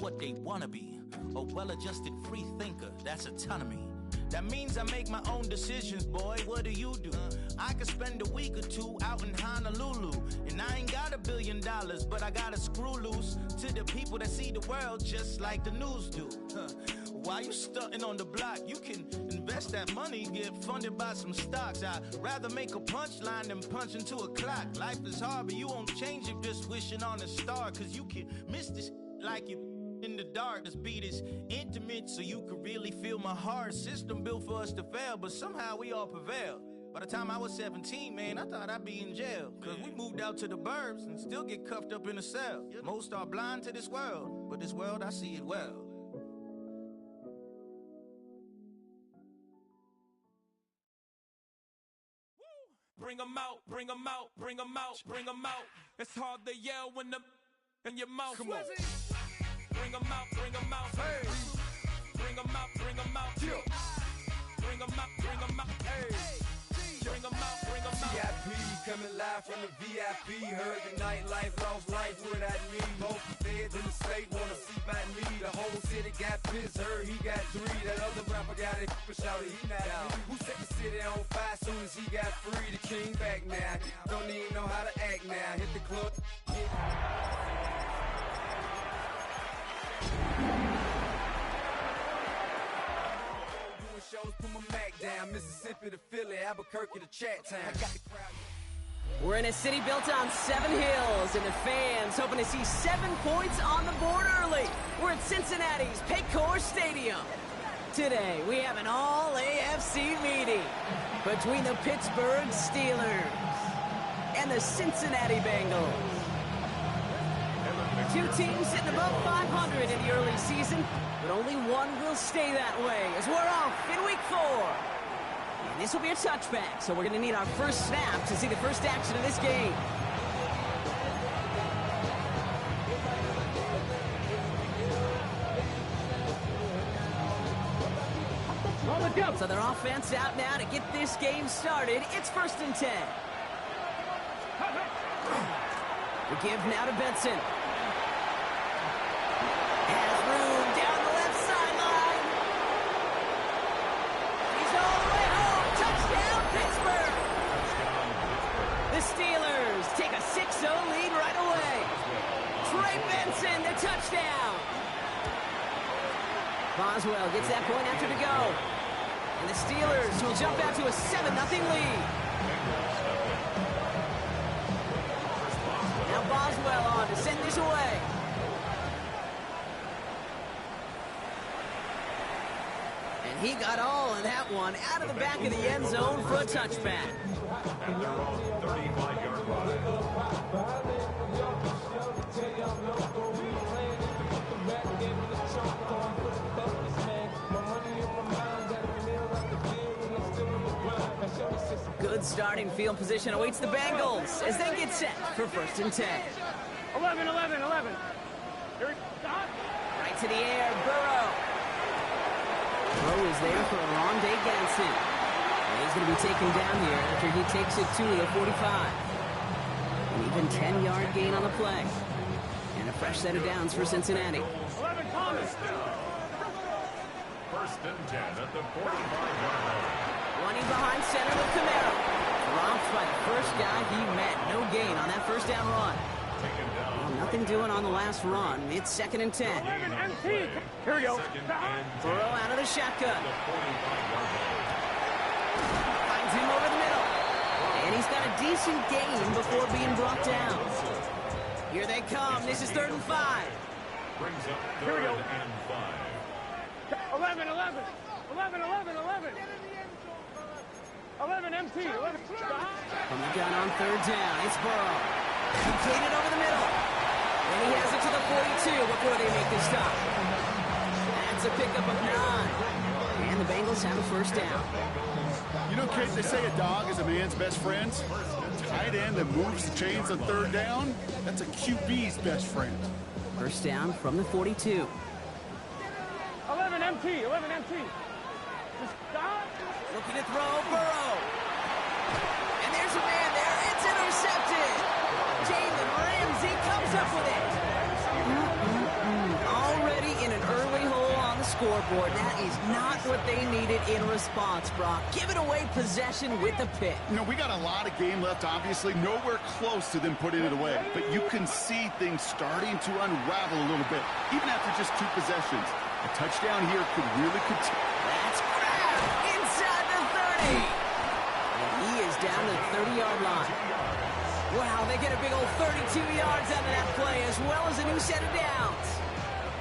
what they wanna be. A well-adjusted free thinker, that's autonomy. That means I make my own decisions, boy, what do you do? I could spend a week or two out in Honolulu, and I ain't got $1 billion, but I got a screw loose to the people that see the world just like the news do. While you stunting on the block, you can invest that money, get funded by some stocks. I'd rather make a punchline than punch into a clock. Life is hard, but you won't change it just wishing on a star, cause you can miss this like you in the dark. This beat is intimate, so you could really feel my heart. System built for us to fail, but somehow we all prevail. By the time I was 17, man, I thought I'd be in jail. Cause we moved out to the burbs and still get cuffed up in a cell. Most are blind to this world, but this world, I see it well. Bring 'em out, bring 'em out, bring 'em out, bring 'em out. It's hard to yell when the in your mouth. Come on. Bring 'em out, bring 'em out. Hey. Bring 'em out, bring 'em out. Yeah. Bring 'em out, bring 'em out. Hey. Bring 'em out, bring 'em out. VIP coming live from the VIP. Heard the nightlife, lost life without me. Both feds in the state wanna see by me. The whole city got pissed, heard he got 3. That other rapper got it, but shouted he not out. Who set the city on fire soon as he got free? The king back now. Don't even know how to act now. Hit the club. Doing shows, put my Mac down. Mississippi to Philly, Albuquerque to Chat Town. I got the crowd. We're in a city built on 7 hills, and the fans hoping to see 7 points on the board early. We're at Cincinnati's Paycor Stadium. Today, we have an all-AFC meeting between the Pittsburgh Steelers and the Cincinnati Bengals. 2 teams sitting above 500 in the early season, but only one will stay that way as we're off in week 4. And this will be a touchback, so we're going to need our first snap to see the first action of this game. So their offense out now to get this game started. It's 1st and 10. The give now to Benson. Has room down the left sideline. He's all the way home. Touchdown, Pittsburgh. The Steelers take a 6-0 lead right away. Trey Benson, the touchdown. Boswell gets that point after to go. And the Steelers will jump out to a 7-0 lead. Now Boswell on to send this away. And he got all of that one out of the back of the end zone for a touchback. And they're on 35-yard line. Good starting field position awaits the Bengals as they get set for 1st and 10. 11. Right to the air, Burrow. Burrow is there for Rondé Ganson. And he's going to be taken down here after he takes it to the 45. An even 10-yard gain on the play. And a fresh set of downs for Cincinnati. 11 Thomas. 1st and 10 at the 45-yard line. Running behind center with Camaro. Dropped by the first guy he met. No gain on that first down run. Taken down. Well, nothing doing on the last run. It's 2nd and 10. 11 MP. Here we go. Burrow out of the shotgun. The 45-yard line. Finds him over the middle. And he's got a decent gain before being brought down. Here they come. This is 3rd and 5. Brings up Here we 3rd go. and 5. 11. 11 MP. 11. From the gun on 3rd down, it's Burrow. Completed over the middle. And he has it to the 42 before they make this stop. That's a pickup of 9. And the Bengals have a first down. You know, Kate, they say a dog is a man's best friend. Tight end that moves the chains on 3rd down, that's a QB's best friend. First down from the 42. 11 MP. Just stop. Looking to throw, Burrow. And there's a man there. It's intercepted. Jalen Ramsey comes up with it. Already scoreboard. That is not what they needed in response, Brock. Giving away possession with the pick. You know, we got a lot of game left, obviously. Nowhere close to them putting it away. But you can see things starting to unravel a little bit, even after just 2 possessions. A touchdown here could really continue. That's grabbed inside the 30. And he is down to the 30-yard line. Wow, they get a big old 32 yards out of that play, as well as a new set of downs.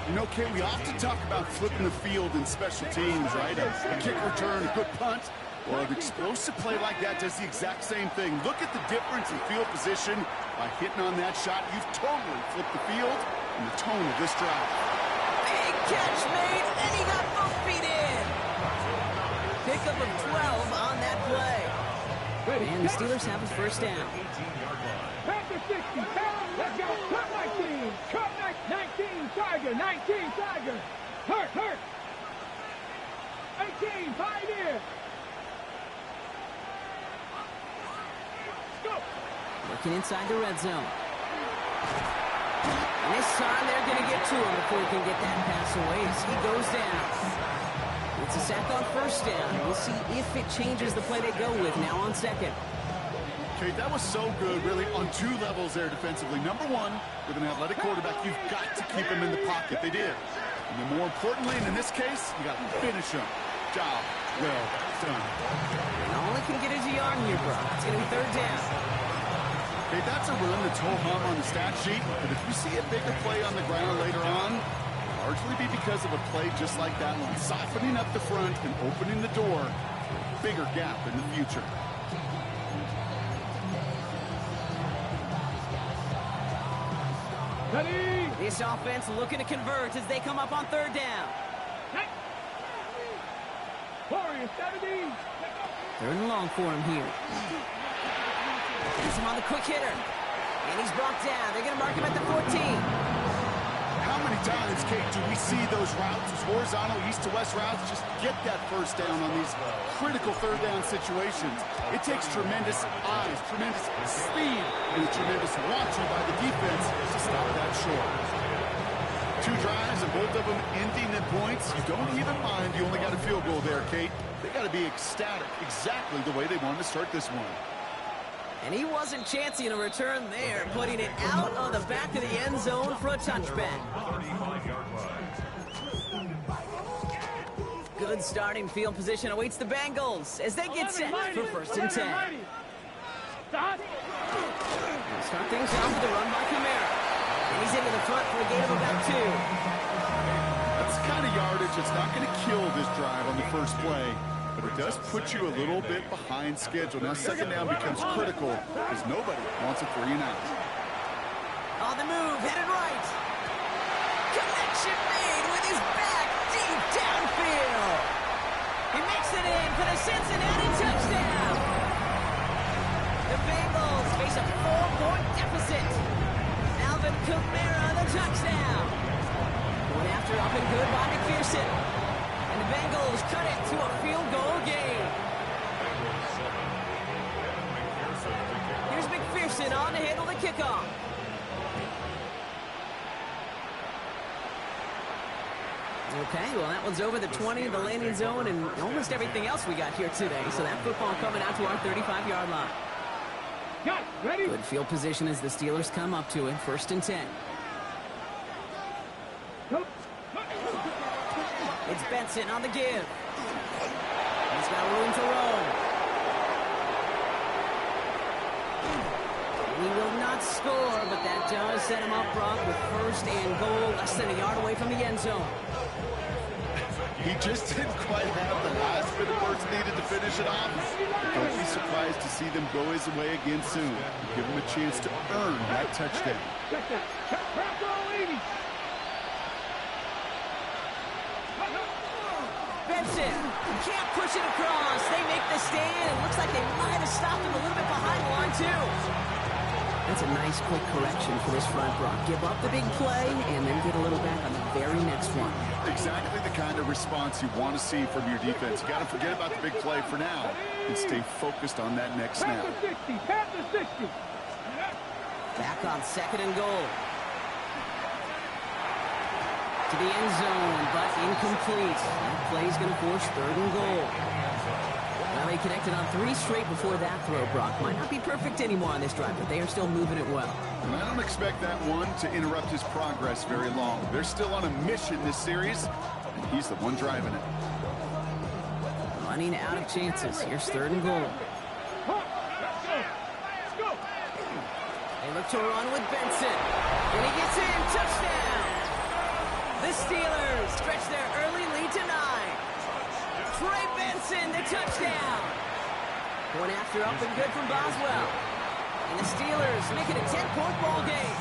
You know, Kay, we often talk about flipping the field in special teams, right? A kick return, a good punt. Well, an explosive play like that does the exact same thing. Look at the difference in field position. By hitting on that shot, you've totally flipped the field and the tone of this drive. Big catch made, and he got both feet in. Pickup of 12 on that play. And the Steelers have a first down. Back to 60. Let's go. Cut 19. Cut 19. Tiger. 19. Tiger. Hurt. 18. Pioneer. Go. Working inside the red zone. And this time they're going to get to him before he can get that pass away as he goes down. It's a sack on first down. We'll see if it changes the play they go with now on second. Okay, that was so good, really, on 2 levels there defensively. Number 1, with an athletic quarterback, you've got to keep him in the pocket. They did. And then more importantly, and in this case, you got to finish him. Job well done. And all he can get is a yard here, bro. It's going to be third down. Okay, that's a run that's ho-hum on the stat sheet, but if you see a bigger play on the ground later on, it'll largely be because of a play just like that one, softening up the front and opening the door for a bigger gap in the future. This offense looking to convert as they come up on third down. Warrior 70. Third and long for him here. He's him on the quick hitter. And he's brought down. They're going to mark him at the 14. How many times, Kate, do we see those routes, those horizontal east-to-west routes, just get that first down on these critical third down situations? It takes tremendous eyes, tremendous speed, and tremendous watching by the defense to stop that short. 2 drives, and both of them ending in points. You don't even mind you only got a field goal there, Kate. They got to be ecstatic, exactly the way they wanted to start this one. And he wasn't chancing a return there, putting it out of the back of the end zone for a touchback. Good starting field position awaits the Bengals as they get set for first and 10. Start things off with a run by Kamara. And he's into the front for a gain of about 2. That's the kind of yardage that's not going to kill this drive on the first play. But it does put you a little bit behind schedule. Now second down becomes critical because nobody wants a 3 and out. On the move, headed right. Connection made with his back deep downfield. He makes it in for the Cincinnati touchdown. The Bengals face a 4-point deficit. Alvin Kamara the touchdown. Going after up and good by McPherson. And the Bengals cut it to a field goal game. Here's McPherson on to handle the kickoff. Okay, well, that one's over the 20, the landing zone, and almost everything else we got here today. So that football coming out to our 35-yard line. Ready? Good field position as the Steelers come up to it. First and 10. It's Benson on the give. He's got room to roam. He will not score, but that does set him up, Brock, with first and goal, less than a yard away from the end zone. He just didn't quite have the last bit of work needed to finish it off. Don't be surprised to see them go his way again soon. Give him a chance to earn that touchdown. Benson can't push it across. They make the stand. It looks like they might have stopped him a little bit behind the line, too. That's a nice quick correction for this front, Brock. Give up the big play and then get a little back on the very next one. Exactly the kind of response you want to see from your defense. You got to forget about the big play for now and stay focused on that next snap. Back on second and goal. to the end zone, but incomplete. That play's going to force 3rd and goal. Well, they connected on 3 straight before that throw, Brock. Might not be perfect anymore on this drive, but they are still moving it well. And I don't expect that one to interrupt his progress very long. They're still on a mission this series, and he's the one driving it. Running out of chances. Here's 3rd and goal. They look to run with Benson. And he gets in. Touchdown! The Steelers stretch their early lead to 9. Trey Benson, the touchdown. Point after up and good from Boswell. And the Steelers make it a 10-point ball game.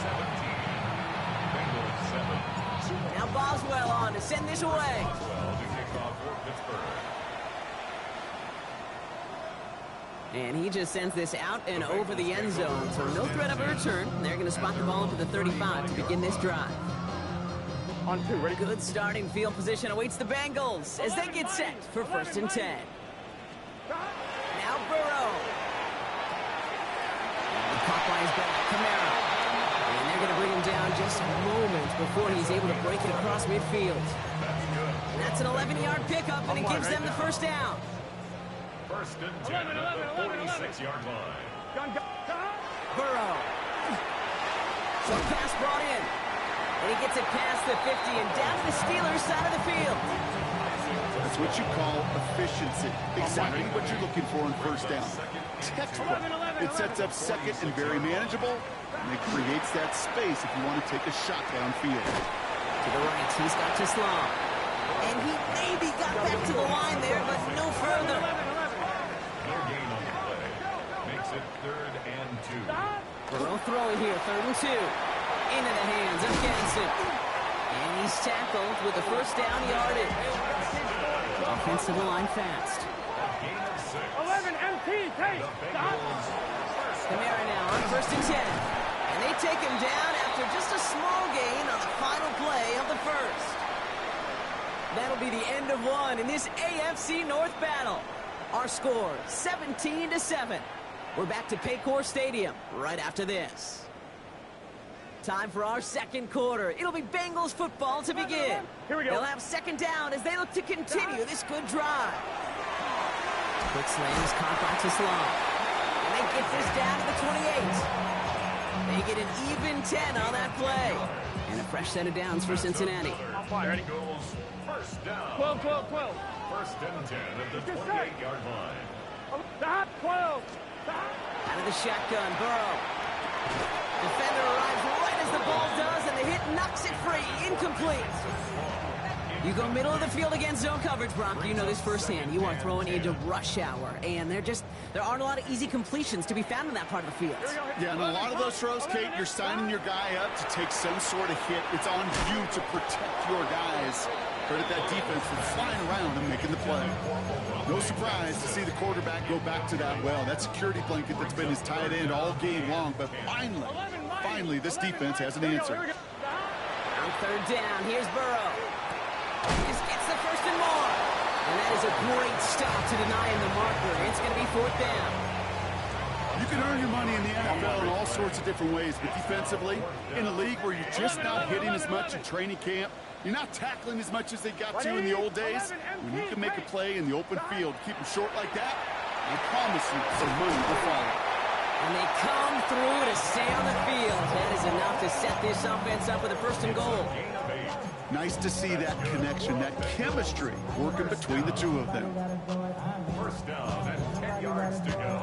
Now Boswell on to send this away. And he just sends this out and over the end zone. So no threat of a return. They're going to spot the ball up at the 35 to begin this drive. On 2, ready? Good starting field position awaits the Bengals as they get set for 1st and 10. Now Burrow. And caught by his back, Kamara. And they're going to bring him down just moments before he's able to break it across midfield. And that's an 11-yard pickup, and it gives them the 1st down. 1st and 10 at the 46-yard line. Burrow. Short pass brought in. And he gets it past the 50 and down to the Steelers side of the field. That's what you call efficiency. Exactly what you're looking for on 1st down. Textbook. It sets up 2nd and very manageable, and it creates that space if you want to take a shot downfield. To the right, he's got to Slom. And he maybe got back to the line there, but no further. No gain on the play. Makes it 3rd and 2. Burrow throwing here, 3rd and 2. Into the hands of Genson. And he's tackled with the 1st down yardage. Offensive line fast. 11 MT, take. Kamara now on 1st and 10. And they take him down after just a small gain on the final play of the 1st. That'll be the end of one in this AFC North battle. Our score, 17-7. We're back to Paycor Stadium right after this. Time for our 2nd quarter. It'll be Bengals football to begin. Here we go. They'll have 2nd down as they look to continue this good drive. Quick slam is caught by Tislam. And they get this down to the 28. They get an even 10 on that play. And a fresh set of downs for Cincinnati. Ready goes 1st down. 12, 12, 12. 1st and 10 at the 28-yard line. Stop, 12. Out of the shotgun, Burrow. Defender arrives right as the ball does, and the hit knocks it free. Incomplete. You go middle of the field against zone coverage, Brock. You know this firsthand. You are throwing into rush hour, and there aren't a lot of easy completions to be found in that part of the field. Yeah, and a lot of those throws, Kate, you're signing your guy up to take some sort of hit. It's on you to protect your guys. Credit that defense for flying around and making the play. No surprise to see the quarterback go back to that well. That security blanket that's been his tight end all game long, but finally, this defense has an answer. On 3rd down, here's Burrow. He just gets the 1st and more. And that is a great stop to deny him the marker. It's going to be 4th down. You can earn your money in the NFL in all sorts of different ways, but defensively, in a league where you're just not hitting as much in training camp, you're not tackling as much as they got to in the old days, when you can make a play in the open field, keep them short like that, I promise you some money will follow. And they come through to stay on the field. That is enough to set this offense up with a 1st and goal. Nice to see that connection, that chemistry working between the two of them. 1st down and 10 yards to go.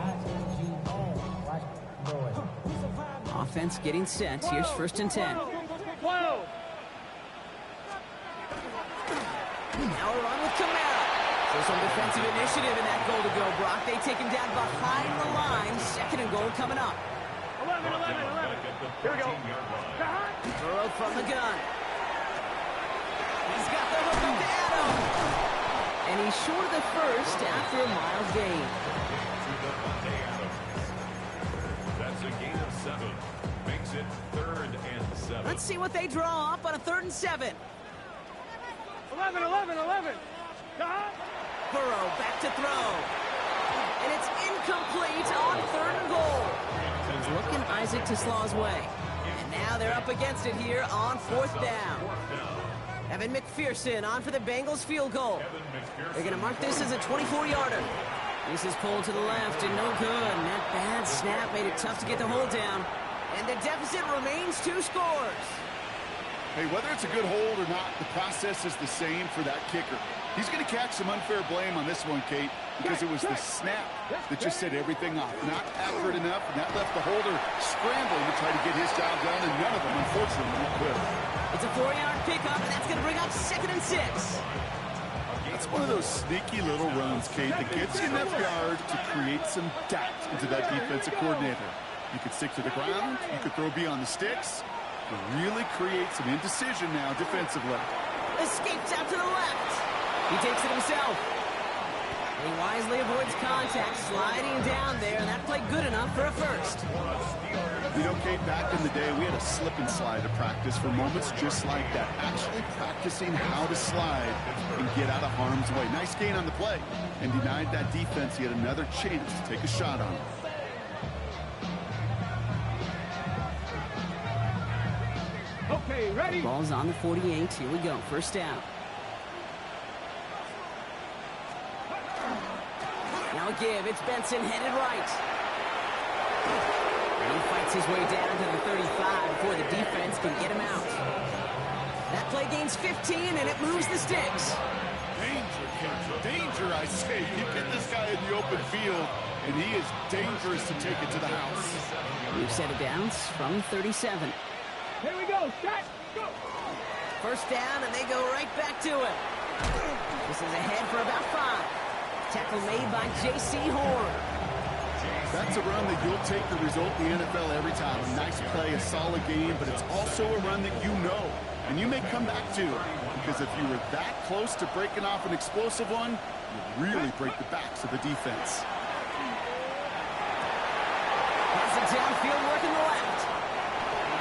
Offense getting set. Here's 1st and 10. 12. Now a run with Kamara. So some defensive initiative in that goal to go, Brock. They take him down behind the line. 2nd and goal coming up. 11. Here we go. Burrow from the gun. He's got the hook up to Adam. And he's short of the 1st after a mild gain. That's a gain of 7. Makes it 3rd and 7. Let's see what they draw up on a 3rd and 7. 11. Burrow back to throw. And it's incomplete on 3rd and goal. He's looking Isaac Teslaw's way. And now they're up against it here on 4th down. Evan McPherson on for the Bengals field goal. They're going to mark this as a 24-yarder. This is pulled to the left and no good. And that bad snap made it tough to get the hold down. And the deficit remains 2 scores. Hey, whether it's a good hold or not, the process is the same for that kicker. He's going to catch some unfair blame on this one, Kate, because it was the snap that just set everything off. Not accurate enough, and that left the holder scrambling to try to get his job done, and none of them, unfortunately, could. It's a 4-yard pickup, and that's going to bring up 2nd and 6. That's one of those sneaky little runs, Kate, that gets you enough yards to create some doubt into that defensive coordinator. You could stick to the ground, you could throw beyond the sticks, to really create some indecision now defensively. Escapes out to the left. He takes it himself. He wisely avoids contact, sliding down there, and that played good enough for a first. You know, Kate, back in the day, we had a slip and slide to practice for moments just like that. Actually practicing how to slide and get out of harm's way. Nice gain on the play, and denied that defense yet another chance to take a shot on him. Okay, ready? Ball's on the 48. Here we go. First down. Now a give. It's Benson headed right. And he fights his way down to the 35 before the defense can get him out. That play gains 15, and it moves the sticks. Danger, Kate. Danger, I say. You get this guy in the open field, and he is dangerous to take it to the house. We've set it down from 37. Here we go. Shot. Go. First down, and they go right back to it. This is ahead for about 5. Tackle made by J.C. Horn. That's a run that you'll take the result in the NFL every time. A nice play, a solid game, but it's also a run that you know, and you may come back to. Because if you were that close to breaking off an explosive one, you really break the backs of the defense. Pass it downfield, working the left.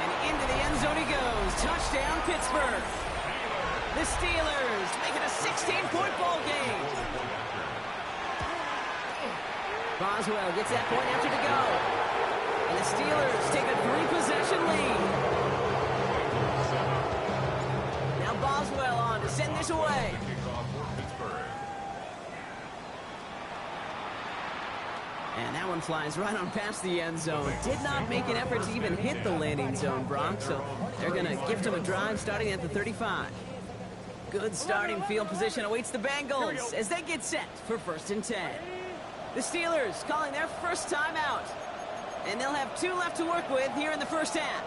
And into the end zone he goes. Touchdown, Pittsburgh. The Steelers make it a 16-point ball game. Boswell gets that point after to go. And the Steelers take a 3-possession lead. Now Boswell on to send this away. And that one flies right on past the end zone. Did not make an effort to even hit the landing zone, Brock. So they're going to gift him a drive starting at the 35. Good starting field position awaits the Bengals as they get set for 1st and 10. The Steelers calling their first time out. And they'll have 2 left to work with here in the first half.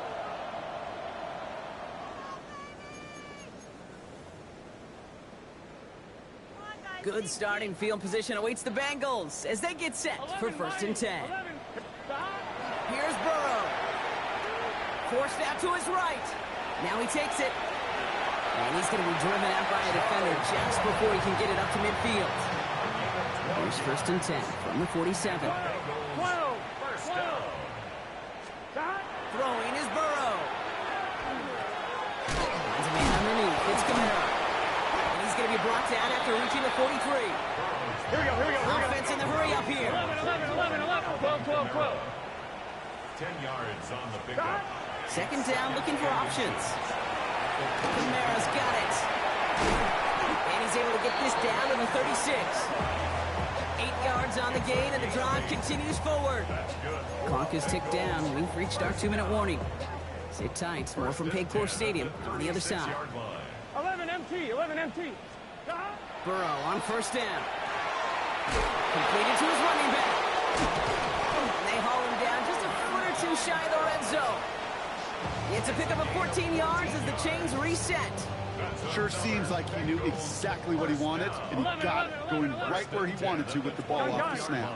Good starting field position awaits the Bengals as they get set for 1st and 10. Here's Burrow. Forced out to his right. Now he takes it. And he's going to be driven out by a defender just before he can get it up to midfield. Here's 1st and 10 from the 47. Throwing is Burrow. Finds a man underneath. It's Kamara. And he's going to be brought down after reaching the 43. Here we go. Offense in the hurry up here. 11, 12. 10 yards on the pickup. 2nd down, looking for options. Kamara's got it. And he's able to get this down to the 36. 8 yards on the gain, and the drive continues forward. Clock is ticked down. We've reached our 2-minute warning. Sit tight. More from Paycor Stadium on the other side. 11 MT. Burrow on 1st down. Completed to his running back. And they haul him down just a foot or 2 shy of the red zone. It's a pickup of 14 yards as the chains reset. Sure seems like he knew exactly what he wanted, and he got it, going right where he wanted to with the ball off the snap.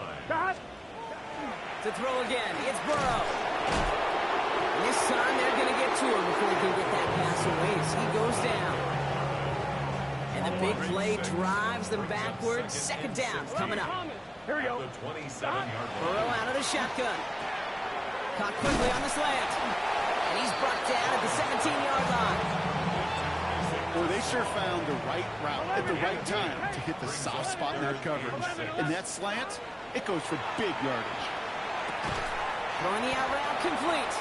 To throw again, it's Burrow. And this time they're going to get to him before he can get that pass away as he goes down. And the big play drives them backwards. 2nd down coming up. Here we go. Burrow out of the shotgun. Caught quickly on the slant. And he's brought down at the 17-yard line. Boy, they sure found the right route at the right time to hit the soft spot in that coverage. And that slant, it goes for big yardage. Throwing the out route complete.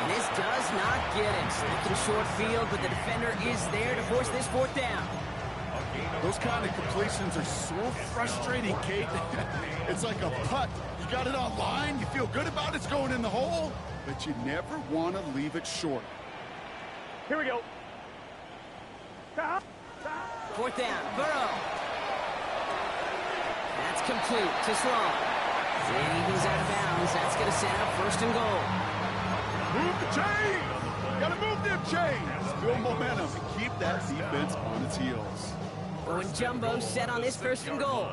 And this does not get it. Looking short field, but the defender is there to force this fourth down. Those kind of completions are so frustrating, Kate. It's like a putt. You got it on line, you feel good about it's going in the hole, but you never want to leave it short. Here we go. Fourth down, Burrow. That's complete to Sloan. And he goes out of bounds. That's going to set up first and goal. Move the chains! Got to move them chains! Build momentum and keep that defense on its heels. Oh, and Jumbo set on this first and goal.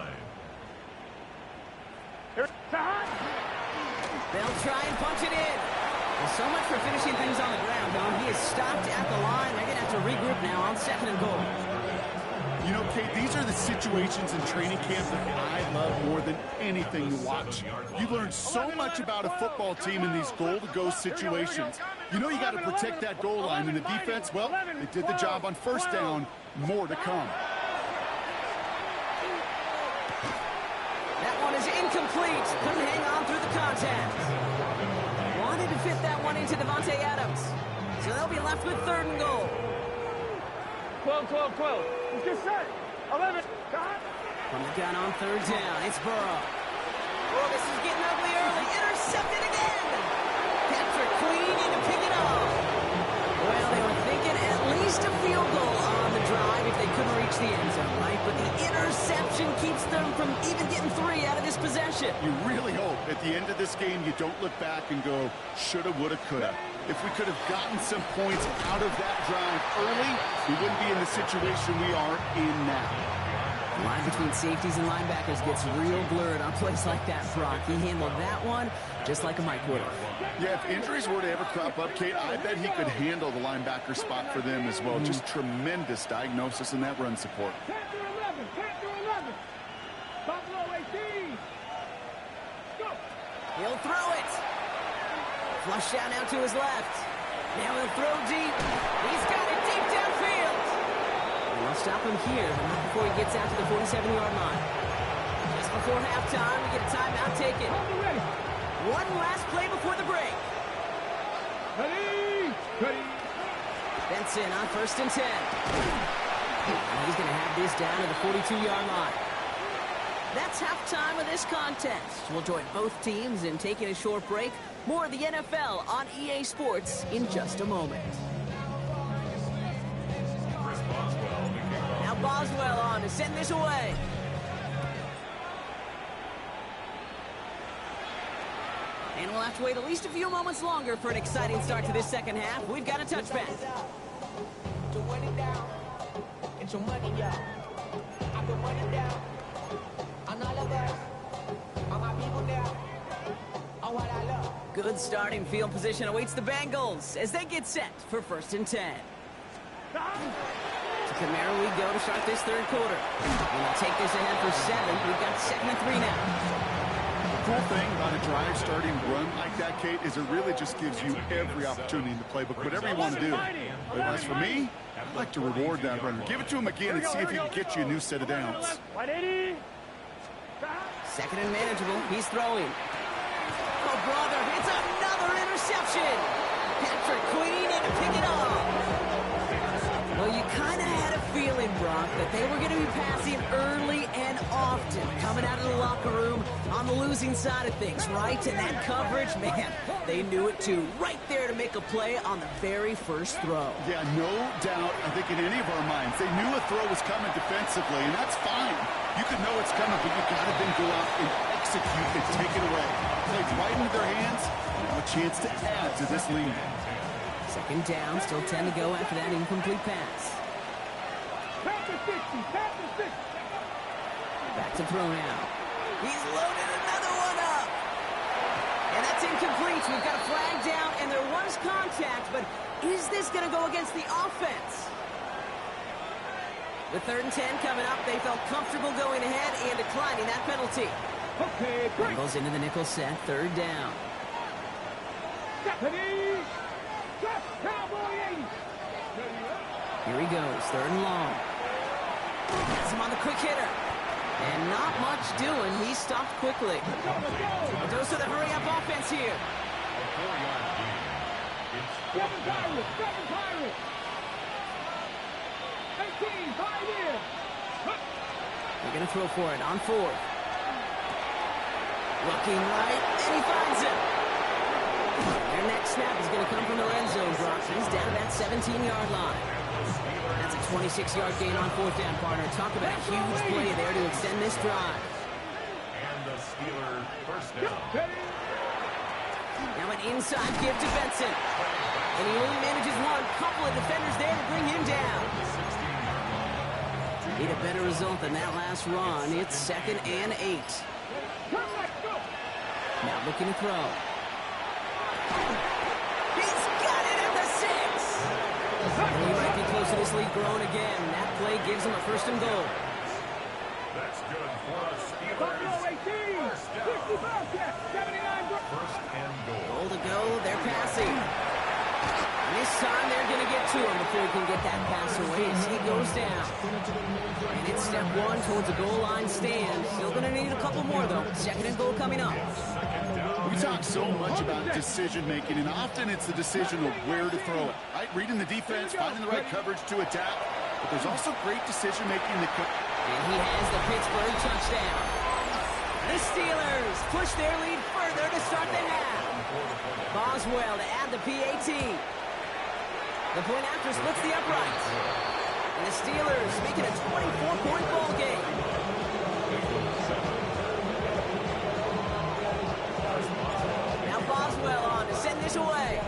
They'll try and punch it in. Well, so much for finishing things on the ground, though. He is stopped at the line. They're going to have to regroup now on second and goal. You know, Kate, these are the situations in training camp that I love more than anything to watch. You learn so much about a football team in these goal-to-go situations. You know you got to protect that goal line, and the defense, well, they did the job on first down. More to come. That one is incomplete. Couldn't hang on through the contact. Wanted to fit that one into Devontae Adams. So they'll be left with third and goal. 12, 12, 12. Let's get set. 11. From the gun on third down, it's Burrow. Oh, this is getting ugly early. Intercepted again. Patrick Queen in to pick it up. Well, they were thinking at least a field goal on the drive if they couldn't reach the end zone, right? But the interception keeps them from even getting 3 out of this possession. You really hope at the end of this game you don't look back and go, shoulda, woulda, coulda. If we could have gotten some points out of that drive early, we wouldn't be in the situation we are in now. The line between safeties and linebackers gets real blurred on plays like that, Brock. He handled that one just like a Mike would have. Yeah, if injuries were to ever crop up, Kate, I bet he could handle the linebacker spot for them as well. Just tremendous diagnosis in that run support. 10 through 11. 10 through 11. Buffalo 18. Go. He'll throw it. Flush out now to his left. Now he'll throw deep. He's got it deep downfield. And they'll stop him here, but not before he gets out to the 47-yard line. Just before halftime, we get a timeout taken. Ready. One last play before the break. Ready. Ready. Benson on first and 10. And he's going to have this down to the 42-yard line. That's halftime of this contest. We'll join both teams in taking a short break. More of the NFL on EA Sports in just a moment. Now Boswell on to send this away. And we'll have to wait at least a few moments longer for an exciting start to this second half. We've got a touchback. Good starting field position awaits the Bengals as they get set for first and 10. To Kamara we go to start this third quarter. And they'll take this ahead for 7. We've got 2nd and 3 now. The cool thing about a drive starting run like that, Kate, is it really just gives you every opportunity in the playbook, whatever you want to do. But as for me, I'd like to reward that runner. Give it to him again and see if he can get you a new set of downs. 180. 2nd and manageable. He's throwing. Oh, brother, it's another interception. Patrick Queen in to pick it up. Well, you kind of had a feeling, Brock, that they were going to be passing early and often, coming out of the locker room on the losing side of things, right? And that coverage, man, they knew it too. Right there to make a play on the very first throw. Yeah, no doubt, I think in any of our minds, they knew a throw was coming defensively, and that's fine. You can know it's coming, but you got to then go out and execute and take it away. Played right into their hands, now a chance to add to this lead. 2nd down, still 10 to go after that incomplete pass. Back to 60. Back to 60. Back to throw now. He's loaded another one up. And that's incomplete. We've got a flag down, and there was contact, but is this going to go against the offense? With 3rd and 10 coming up, they felt comfortable going ahead and declining that penalty. Okay, break. Goes into the nickel set, 3rd down. Ready. Set. Cowboy 80. Ready up. Here he goes, 3rd and long. Gets him on the quick hitter. And not much doing. He stopped quickly. Let's go. Goes to the hurry-up offense here. Seven Pirates. 18, 5 in. They're going to throw for it on fourth. Looking right, and he finds it. Their next snap is going to come from the end zone, Brock. He's down at that 17-yard line. That's a 26-yard gain on fourth down, partner. Talk about a huge play there to extend this drive. And the Steeler first down. Now an inside give to Benson. And he only manages one. Couple of defenders there to bring him down. Need a better result than that last run. It's 2nd and 8. Now looking to throw. He's got it at the 6. And he might be close to this lead growing again. That play gives him a 1st and goal. That's good for the Steelers. 1st and goal. Goal to go. They're passing. And this time they're going to get to him before he can get that pass away as he goes down. And it's step 1 towards a goal line stand. Still going to need a couple more, though. 2nd and goal coming up. We talk so much about decision-making, and often it's the decision of where to throw it, right? Reading the defense, finding the right coverage to attack. But there's also great decision-making that comes. And he has the Pittsburgh touchdown. The Steelers push their lead further to start the half. Boswell to add the PAT. The point after splits the uprights. And the Steelers make it a 24-point ball game. Now Boswell on to send this away.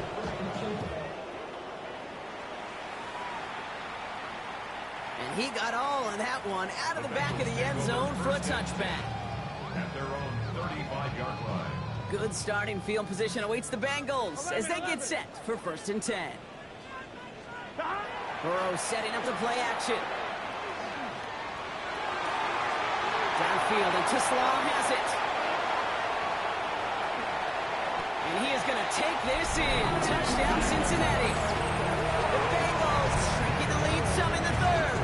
And he got all of that one out of the back of the end zone for a touchback. At their own 35-yard line. Good starting field position awaits the Bengals as they get set for 1st and 10. Burrow setting up the play action. Downfield, and Tislau has it. And he is going to take this in. Touchdown, Cincinnati. The Bengals shrinking the lead some in the 3rd.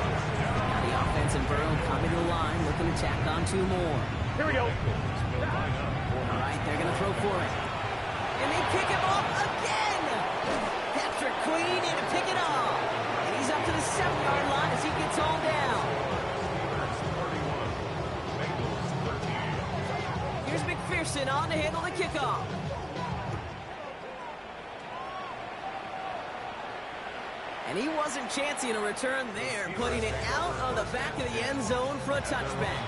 Now the offense and Burrow coming to the line, looking to tack on 2 more. Here we go. All right, they're going to throw for it. And they pick him off again. Patrick Queen in to pick it off. And he's up to the 7-yard line as he gets all down. Here's McPherson on to handle the kickoff. And he wasn't chancing a return there, putting it out on the back of the end zone for a touchback.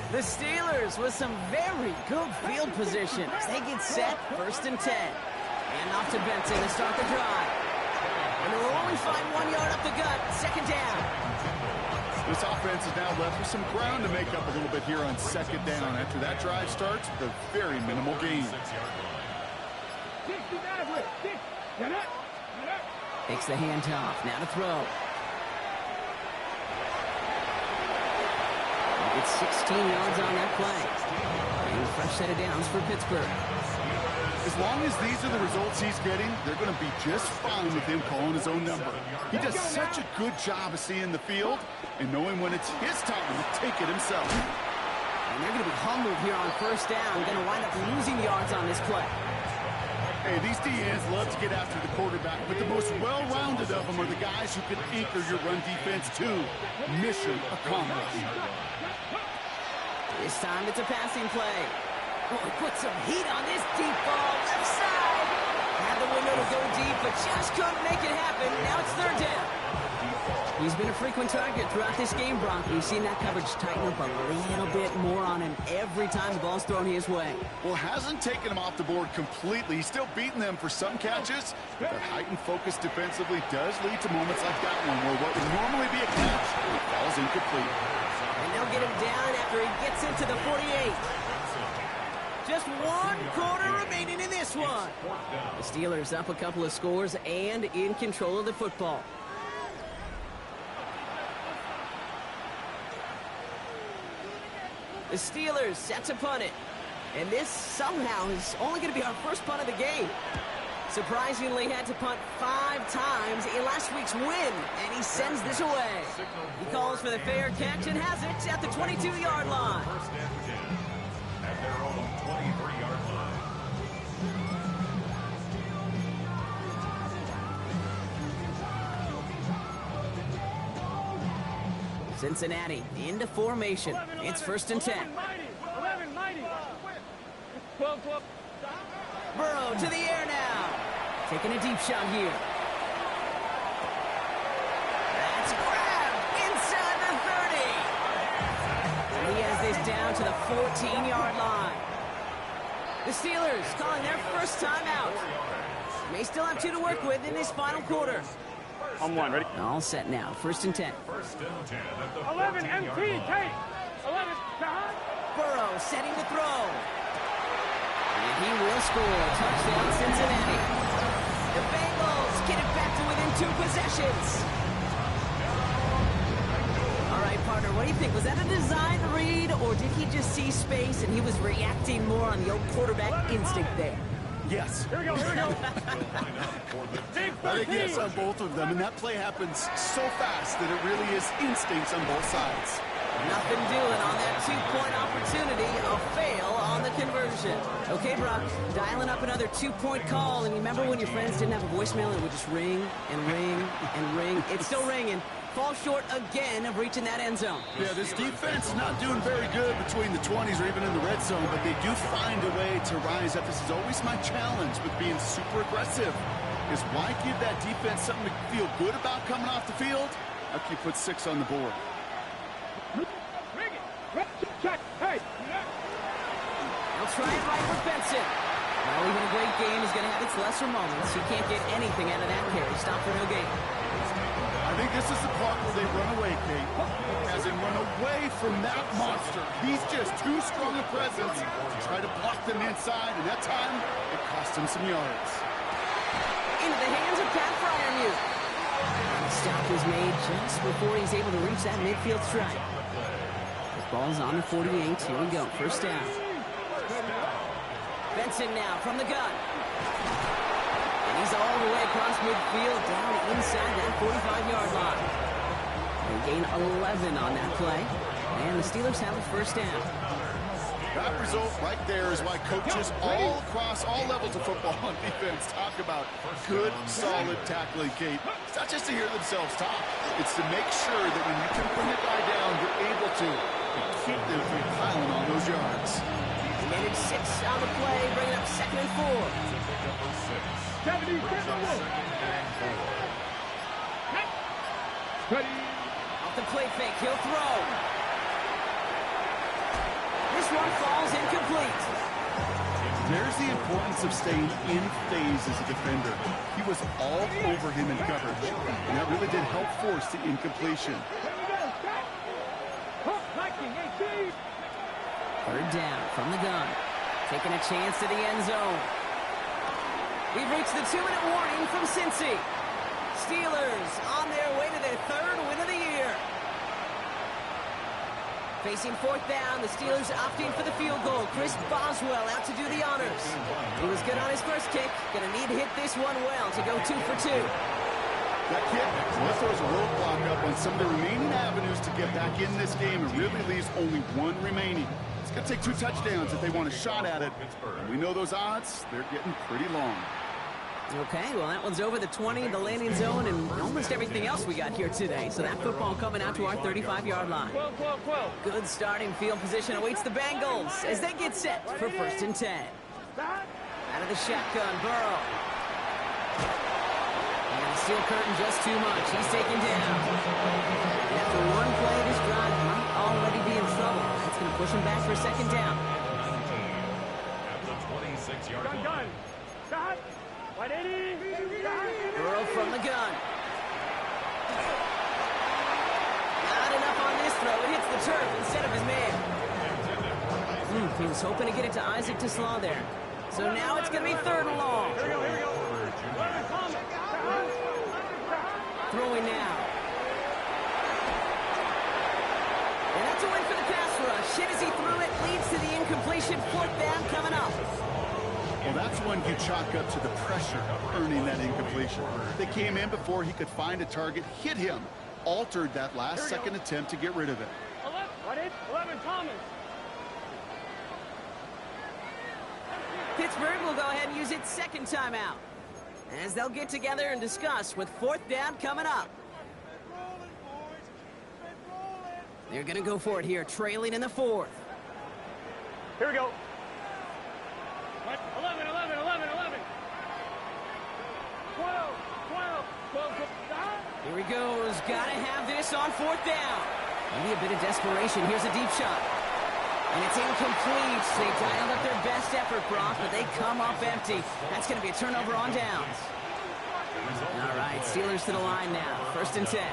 The Steelers with some very good field position as they get set, 1st and 10. And off to Benson to start the drive. And they'll only find 1 yard up the gut, 2nd down. This offense is now left with some ground to make up a little bit here on 2nd down. After that drive starts with a very minimal gain. Takes the handoff, now to throw. It's 16 yards on that play. And a fresh set of downs for Pittsburgh. As long as these are the results he's getting, they're going to be just fine with him calling his own number. He does such a good job of seeing the field and knowing when it's his time to take it himself. And they're going to be humbled here on 1st down. They're going to wind up losing yards on this play. Hey, these DNs love to get after the quarterback, but the most well-rounded of them are the guys who can anchor your run defense too. Mission accomplished. This time it's a passing play. Oh, he put some heat on this deep ball. Left side. Had the window to go deep, but just couldn't make it happen. Now it's 3rd down. He's been a frequent target throughout this game, Bronk. We've seen that coverage tighten up a little bit more on him every time the ball's thrown his way. Well, hasn't taken him off the board completely. He's still beating them for some catches, but that heightened focus defensively does lead to moments like that one where what would normally be a catch falls incomplete. And they'll get him down after he gets into the 48. Just 1 quarter remaining in this one. The Steelers up a couple of scores and in control of the football. The Steelers set to punt it. And this somehow is only going to be our first punt of the game. Surprisingly had to punt 5 times in last week's win, and he sends this away. He calls for the fair catch and has it at the 22-yard line. First and 10 at their own 23-yard Cincinnati into formation. It's 1st and 10. 11, mighty. 12, 12. Burrow to the air now. Taking a deep shot here. That's grabbed inside the 30. And he has this down to the 14-yard line. The Steelers calling their first timeout. May still have 2 to work with in this final quarter. On 1, ready? All set now. 1st and 10. 11, MT, take. 11, shot. Burrow setting to throw. And he will score. Touchdown, Cincinnati. The Bengals get it back to within 2 possessions. All right, partner, what do you think? Was that a design read, or did he just see space and he was reacting more on the old quarterback instinct there? Yes. Here we go, here we go. Big I think yes on both of them, and that play happens so fast that it really is instincts on both sides. Nothing doing on that 2-point opportunity. A fail on the conversion. Okay, Brock, dialing up another 2-point call. And you remember when your friends didn't have a voicemail and it would just ring and ring and ring? It's still ringing. Fall short again of reaching that end zone. Yeah, this defense is not doing very good between the 20s or even in the red zone, but they do find a way to rise up. This is always my challenge with being super aggressive, is why give that defense something to feel good about coming off the field after you put 6 on the board? Hey. They'll try it right with Benson. Well, even a great game is going to have its lesser moments. You can't get anything out of that carry. Stop for no gain. I think this is the part where they run away, Kate. As in run away from that monster. He's just too strong a presence to try to block them inside, and that time, it cost him some yards. Into the hands of Pat Fryermuth. The stop was made just before he's able to reach that midfield strike. The ball's on the 48. Here we go. 1st down. Benson now from the gun. And he's all the way across midfield down inside that 45-yard line. They gain 11 on that play. And the Steelers have a 1st down. That result right there is why coaches all across all levels of football on defense talk about good, solid tackling, Kate. It's not just to hear themselves talk. It's to make sure that when you can bring a guy down, you're able to keep them from piling on those yards. Minute 6 on the play, bringing up 2nd and 4. 70, 7, ready. Off the play fake, he'll throw. This one falls incomplete. There's the importance of staying in phase as a defender. He was all over him in coverage, and that really did help force the incompletion. 3rd down from the gun. Taking a chance to the end zone. We've reached the 2-minute warning from Cincy. Steelers on their way to their 3rd win of the year. Facing 4th down, the Steelers opting for the field goal. Chris Boswell out to do the honors. He was good on his first kick. Gonna need to hit this one well to go 2 for 2. That kick throws a roadblock up on some of the remaining avenues to get back in this game and really leaves only 1 remaining. It's going to take 2 touchdowns if they want a shot at it. And we know those odds, they're getting pretty long. Okay, well, that one's over the 20, the landing zone, and almost everything else we got here today. So that football coming out to our 35-yard line. 12, 12, 12. Good starting field position awaits the Bengals as they get set for 1st and 10. Out of the shotgun, Burrow. And the steel curtain just too much. He's taken down. And after 1 play, this drive might already be in trouble. That's going to push him back for a 2nd down. At the 26-yard line. Gun. Shot. 180. Burrow from the gun. Not enough on this throw. It hits the turf instead of his man. He was hoping to get it to Isaac to Slaw there. So now it's going to be 3rd and long. Here we go. Throwing now. And that's a win for the pass rush. Hit as he threw it, leads to the incompletion. 4th down coming up. Well, that's one you chalk up to the pressure of earning that incompletion. They came in before he could find a target, hit him, altered that last second attempt to get rid of it. 11, Thomas. Pittsburgh will go ahead and use its 2nd timeout as they'll get together and discuss with 4th down coming up. They're going to go for it here, trailing in the fourth. Here we go. 11, 11, 11, 11. 12, 12, 12. Here he goes. Got to have this on fourth down. Maybe a bit of desperation. Here's a deep shot. And it's incomplete. They dialed up their best effort, Brock, but they come up empty. That's going to be a turnover on downs. All right, Steelers to the line now. 1st and 10.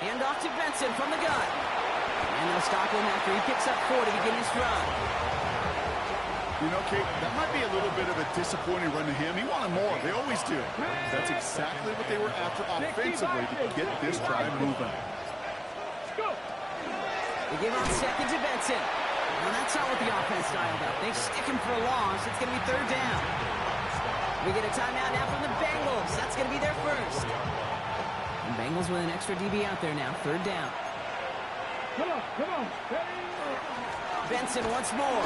Hand off to Benson from the gun. And they'll stop him after he picks up 4 to begin his drive. You know, Kate, that might be a little bit of a disappointing run to him. He wanted more. They always do. That's exactly what they were after offensively to get this drive moving. They give on 2nd to Benson. Well, that's not what the offense dialed up. They stick him for a loss. It's going to be 3rd down. We get a timeout now from the Bengals. That's going to be their first. And Bengals with an extra DB out there now. 3rd down. Come on, come on. Benson once more.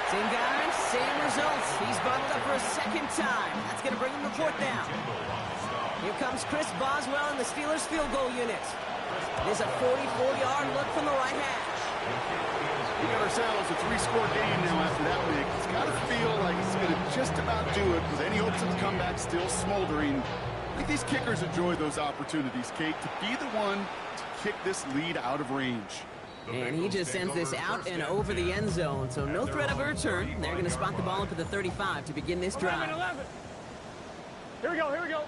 Same guy, same results. He's bottled up for a 2nd time. That's going to bring him to 4th down. Here comes Chris Boswell and the Steelers field goal unit. It is a 44-yard look from the right hash. We got ourselves a 3-score game now after that make. It's got to feel like it's going to just about do it with any hopes of the comeback still smoldering. I think these kickers enjoy those opportunities, Kate, to be the one to kick this lead out of range. And he just sends this out and over the end zone, so no threat of a return. They're going to spot the ball up at the 35 to begin this drive. 11. Here we go, here we go.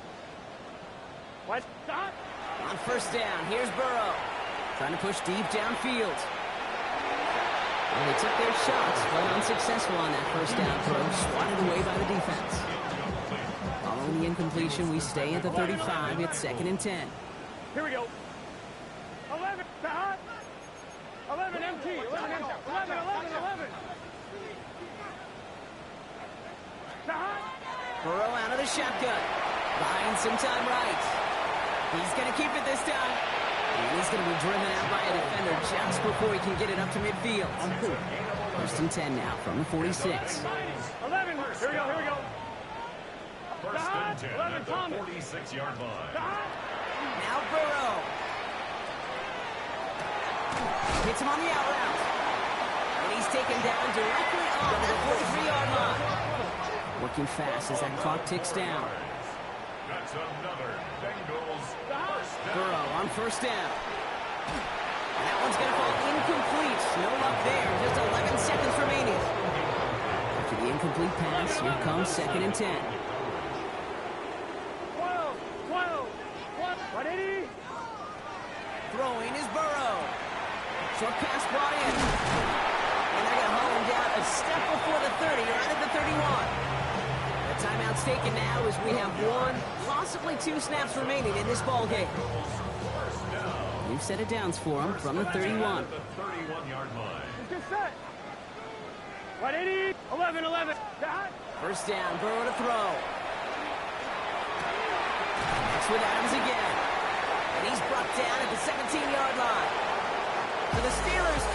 What? Stop. On 1st down, here's Burrow. Trying to push deep downfield. Well, they took their shots, but unsuccessful on that 1st down throw. Swatted away by the defense. Following the incompletion, we stay at the 35. It's 2nd and 10. Here we go. 11, stop. 11 empty. 11 empty. 11, 11, 11. Stop. Burrow out of the shotgun. Buying some time right. He's going to keep it this time. And he's going to be driven out by a defender just before he can get it up to midfield. 1st and 10 now from the 46. 11. Here we go, here we go. 1st and 10 at the 46-yard line. Now Burrow. Hits him on the out route. And he's taken down directly on the 43-yard line. Working fast as that clock ticks down. That's another Bengals 1st down. Burrow on 1st down. And that one's going to fall incomplete. No luck there. Just 11 seconds remaining. After the incomplete pass, here comes 2nd and 10. 12, 12, 180. Throwing is Burrow. Short pass brought in. And they're going to haul him down a step before the 30, right at the 31. The timeout's taken now as we have 1, possibly 2 snaps remaining in this ball game. We've set it downs for him from the 31. The 31-yard line. Good set. 180. 11, 11. Stop. 1st down, Burrow to throw. Next with Adams again. And he's brought down at the 17-yard line. So the Steelers